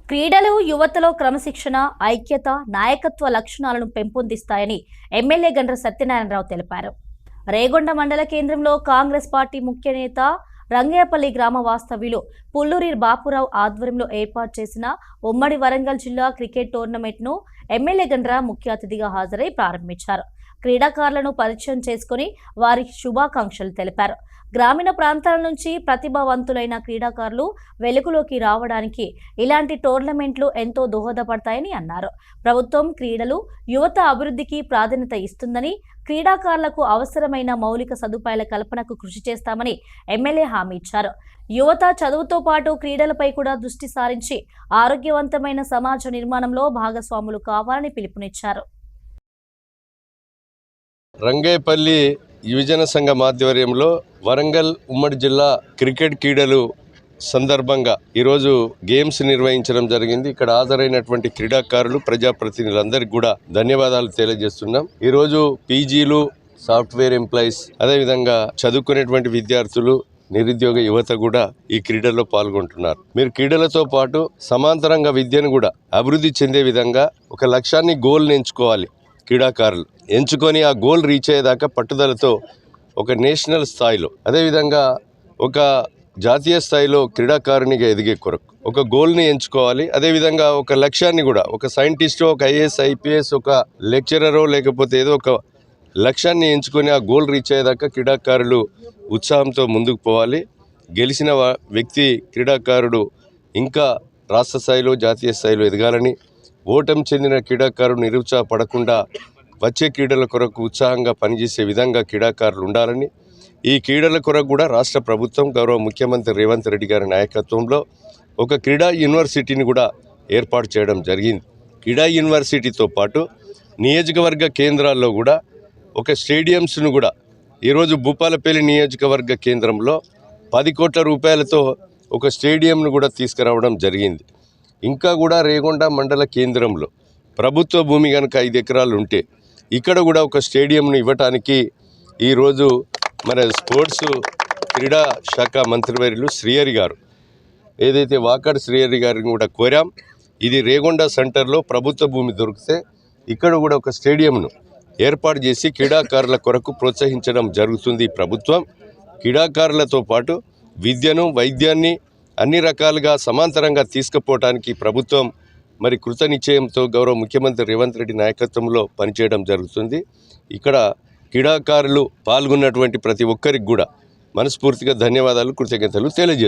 క్రీడలు యువతలో క్రమశిక్షణ, ఐక్యత, నాయకత్వ లక్షణాలను పెంపొందిస్తాయని ఎమ్మెల్యే గండ్ర సత్యనారాయణరావు తెలిపారు. రేగొండ మండల కేంద్రంలో కాంగ్రెస్ పార్టీ ముఖ్య నేత రంగేపల్లి గ్రామ వాస్తవ్యులు పుల్లూరి బాపురావు ఆధ్వర్యంలో ఏర్పాటు చేసిన ఉమ్మడి వరంగల్ జిల్లా క్రికెట్ టోర్నమెంట్ను ఎమ్మెల్యే గండ్ర ముఖ్య అతిథిగా హాజరై ప్రారంభించారు. క్రీడాకారులను పరిచయం చేసుకుని వారికి శుభాకాంక్షలు తెలిపారు. గ్రామీణ ప్రాంతాల నుంచి ప్రతిభావంతులైన క్రీడాకారులు వెలుగులోకి రావడానికి ఇలాంటి టోర్నమెంట్లు ఎంతో దోహదపడతాయని అన్నారు. ప్రభుత్వం క్రీడలు, యువత అభివృద్ధికి ప్రాధాన్యత ఇస్తుందని, క్రీడాకారులకు అవసరమైన మౌలిక సదుపాయాల కల్పనకు కృషి చేస్తామని ఎమ్మెల్యే హామీ ఇచ్చారు. యువత చదువుతో పాటు క్రీడలపై కూడా దృష్టి సారించి ఆరోగ్యవంతమైన సమాజ నిర్మాణంలో భాగస్వాములు కావాలని పిలుపునిచ్చారు. రంగేపల్లి యువజన సంఘం ఆధ్వర్యంలో వరంగల్ ఉమ్మడి జిల్లా క్రికెట్ క్రీడలు సందర్భంగా ఈరోజు గేమ్స్ నిర్వహించడం జరిగింది. ఇక్కడ హాజరైనటువంటి క్రీడాకారులు, ప్రజాప్రతినిధులందరికీ కూడా ధన్యవాదాలు తెలియజేస్తున్నాం. ఈరోజు పీజీలు, సాఫ్ట్వేర్ ఎంప్లాయీస్, అదేవిధంగా చదువుకునేటువంటి విద్యార్థులు, నిరుద్యోగ యువత కూడా ఈ క్రీడల్లో పాల్గొంటున్నారు. మీరు క్రీడలతో పాటు సమాంతరంగా విద్యను కూడా అభివృద్ధి చెందే విధంగా ఒక లక్ష్యాన్ని, గోల్ని ఎంచుకోవాలి. క్రీడాకారులు ఎంచుకొని ఆ గోల్ రీచ్ అయ్యేదాకా పట్టుదలతో ఒక నేషనల్ స్థాయిలో, అదేవిధంగా ఒక జాతీయ స్థాయిలో క్రీడాకారునిగా ఎదిగే కొరకు ఒక గోల్ని ఎంచుకోవాలి. అదేవిధంగా ఒక లక్ష్యాన్ని కూడా, ఒక సైంటిస్టో, ఒక ఐఏఎస్, ఐపీఎస్, ఒక లెక్చరరో, లేకపోతే ఏదో ఒక లక్ష్యాన్ని ఎంచుకొని ఆ గోల్ రీచ్ అయ్యేదాకా క్రీడాకారులు ఉత్సాహంతో ముందుకు పోవాలి. గెలిచిన వ్యక్తి, క్రీడాకారుడు ఇంకా రాష్ట్ర స్థాయిలో, జాతీయ స్థాయిలో ఎదగాలని, ఓటమి చెందిన క్రీడాకారుడు నిరుత్సాహపడకుండా వచ్చే క్రీడల కొరకు ఉత్సాహంగా పనిచేసే విధంగా క్రీడాకారులు ఉండాలని, ఈ క్రీడల కొరకు కూడా రాష్ట్ర ప్రభుత్వం, గౌరవ ముఖ్యమంత్రి రేవంత్ రెడ్డి గారి నాయకత్వంలో ఒక క్రీడా యూనివర్సిటీని కూడా ఏర్పాటు చేయడం జరిగింది. క్రీడా యూనివర్సిటీతో పాటు నియోజకవర్గ కేంద్రాల్లో కూడా ఒక స్టేడియంస్ను కూడా ఈరోజు భూపాలపల్లి నియోజకవర్గ కేంద్రంలో 10 కోట్ల రూపాయలతో ఒక స్టేడియంను కూడా తీసుకురావడం జరిగింది. ఇంకా కూడా రేగొండ మండల కేంద్రంలో ప్రభుత్వ భూమి కనుక 5 ఎకరాలు ఉంటే ఇక్కడ కూడా ఒక స్టేడియంను ఇవ్వటానికి ఈరోజు మన స్పోర్ట్స్ క్రీడా శాఖ మంత్రివర్యులు శ్రీహరి గారు, ఏదైతే వాకాడు శ్రీహరి గారిని కూడా కోరాం. ఇది రేగొండ సెంటర్లో ప్రభుత్వ భూమి దొరికితే ఇక్కడ కూడా ఒక స్టేడియంను ఏర్పాటు చేసి క్రీడాకారుల కొరకు ప్రోత్సహించడం జరుగుతుంది. ప్రభుత్వం క్రీడాకారులతో పాటు విద్యను, వైద్యాన్ని అన్ని రకాలుగా సమాంతరంగా తీసుకుపోవటానికి ప్రభుత్వం మరి కృత నిశ్చయంతో గౌరవ ముఖ్యమంత్రి రేవంత్ రెడ్డి నాయకత్వంలో పనిచేయడం జరుగుతుంది. ఇక్కడ క్రీడాకారులు పాల్గొన్నటువంటి ప్రతి ఒక్కరికి కూడా మనస్ఫూర్తిగా ధన్యవాదాలు, కృతజ్ఞతలు తెలియజేస్తున్నాను.